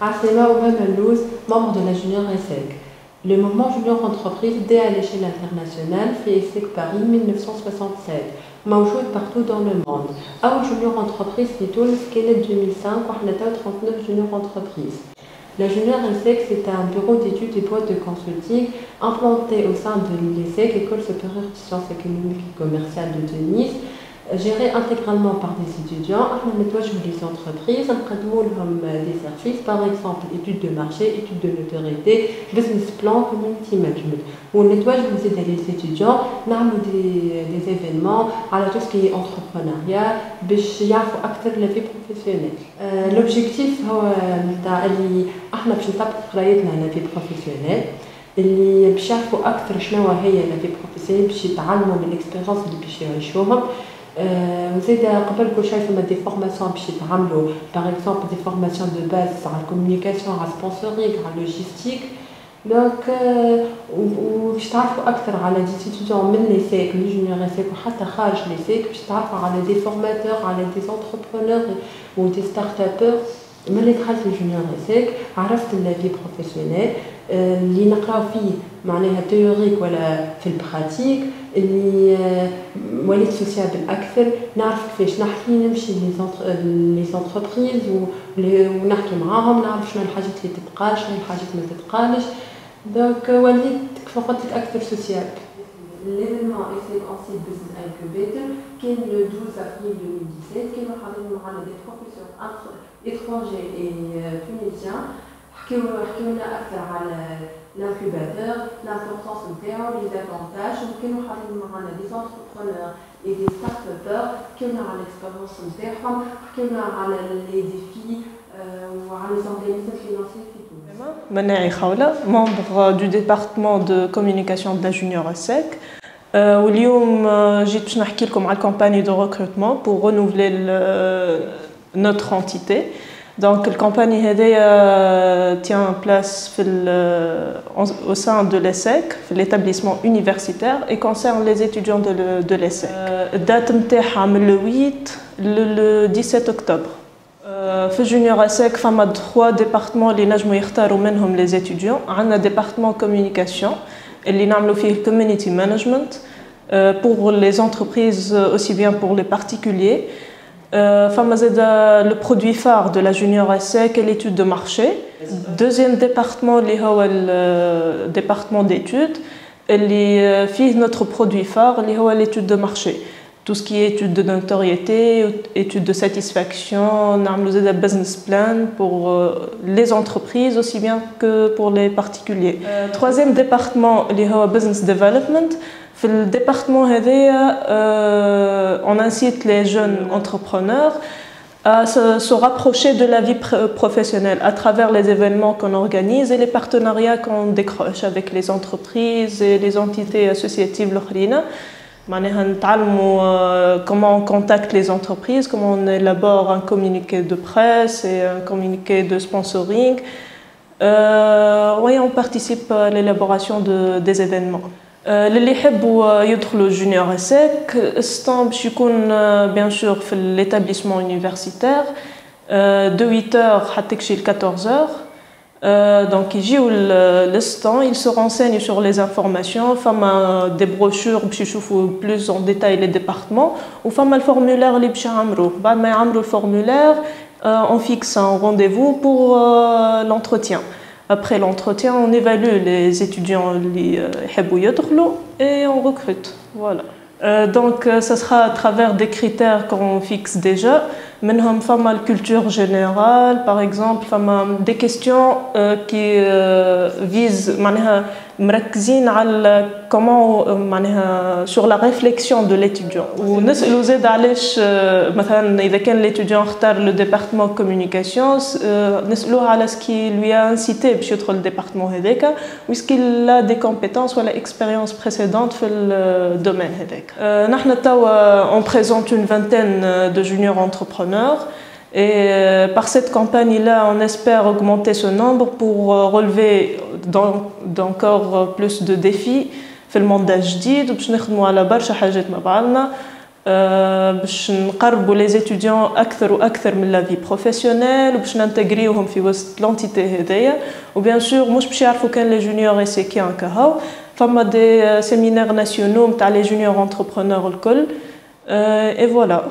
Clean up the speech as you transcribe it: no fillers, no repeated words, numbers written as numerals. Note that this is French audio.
Asema Oumamelouz, membre de la Junior ESSEC. Le mouvement Junior Entreprise dès à l'échelle internationale fait ESSEC Paris 1967, موجود partout dans le monde. أول Junior Entreprise في تونس كانت 2005 وحنا توا 39 Junior Entreprise. La Junior ESSEC, c'est un bureau d'études et boîte de consulting implanté au sein de l'ESSEC, École supérieure de sciences économiques et commerciales de Tunis, géré intégralement par des étudiants. Nous nettoyons les entreprises, nous des services, par exemple études de marché, études de notoriété, business plan, community management. Nous nettoyons les étudiants, nous avons des événements, à tout ce qui est entrepreneuriat, pour acter la vie professionnelle. L'objectif est la vie professionnelle. اللي باش يعرفوا اكثر شنو هي لا في بروفيسيونيل باش يتعلموا من الاكسبيرينس اللي باش يعيشوهم وزيد قبل كل شيء فما دي فورماسيون باش يتعملوا باغ اكزومبل دي فورماسيون دو باز على الكومونيكاسيون على السبونسورينغ على اللوجيستيك دونك وباش تعرفوا اكثر على دي ستوديون من ليسيك من جونيور ليسيك وحتى خارج ليسيك باش تعرفوا على دي فورماتور على دي انتربرونور ودي ستارت ابور. ملي دخلت في جونيور ليسيك عرفت لا في بروفيسيونيل اللي نقراو فيه معناها تيوريك ولا في البراتيك اللي وليت سوسيابل اكثر نعرف كيفاش نحكي نمشي لي زونتربريز ونحكي معاهم نعرف شنو الحاجات اللي تتقال شنو الحاجات ما تتقالش دونك وليت كيف قلت لك اكثر سوسيابل. L'événement ESSEC Ancien Business Incubator كان le 12 avril 2017 كانوا حاضرين معنا des professeurs étrangers et tunisiens حكيو لنا اكثر على l'incubateur, l'importance نتاعو, les avantages وكانوا حاضرين معنا des entrepreneurs et des start-upers حكيونا على l'expérience نتاعهم حكيونا على les défis وعلى les organismes financiers في تونس. مناعي خولة, membre du département de communication de la Junior ESSEC. واليوم جيت باش نحكي لكم على الكامباني دو recrutement pour renouveler notre entité. Donc, la campagne tient place au sein de l'ESSEC, l'établissement universitaire, et concerne les étudiants de l'ESSEC. Date le 8, le 17 octobre. Dans le Junior ESSEC, il y a 3 départements qui choisissent les étudiants. On a un département communication, qui fait community management, pour les entreprises aussi bien pour les particuliers. Le produit phare de la Junior ESSEC est l'étude de marché. Deuxième département, le département d'études, notre produit phare, l'étude de marché. Tout ce qui est étude de notoriété, étude de satisfaction, nous avons un business plan pour les entreprises aussi bien que pour les particuliers. Troisième département, business development. Dans le département, on incite les jeunes entrepreneurs à se rapprocher de la vie professionnelle à travers les événements qu'on organise et les partenariats qu'on décroche avec les entreprises et les entités associatives. Comment on contacte les entreprises, comment on élabore un communiqué de presse et un communiqué de sponsoring. Oui, on participe à l'élaboration des événements. اللي يحبوا يدخلوا جونيور ESSEC السطون باش يكون bien sûr في l'établissement universitaire de 8h حتى كشي 14h. Donc يجيو للسطون, ils se renseignent sur les informations, فما des brochures باش يشوفوا plus en détail les départements وفما الفورمulaire اللي باش يعمروه. بعد ما يعمروا الفورمulaire on fixe un rendez-vous pour l'entretien. Après l'entretien, on évalue les étudiants qui veulent et on recrute. Voilà. Donc, ça sera à travers des critères qu'on fixe déjà. Maintenant, il y a la culture générale, par exemple, des questions qui visent comment sur la réflexion de l'étudiant. Ou nous aide à l'étudiant retard le département communication, nous à ce qui lui a incité à le département ou est-ce qu'il a des compétences ou l'expérience précédente dans le domaine. On présente une vingtaine de juniors entrepreneurs. Et par cette campagne-là, on espère augmenter ce nombre pour relever d'encore plus de défis في الموند الجديد وباش نخدموا على برشا حاجات مع بعضنا باش نقربوا لي زيتوديون اكثر واكثر من لا في بروفيسيونيل وباش ننتغريوهم في وسط لونتيتي هذيا وبيان سور مش باش يعرفوا كان لي جونيور اي سي كي كهو فما دي سيمينار ناسيونال تاع لي جونيور انتربرونور الكل اي فوالا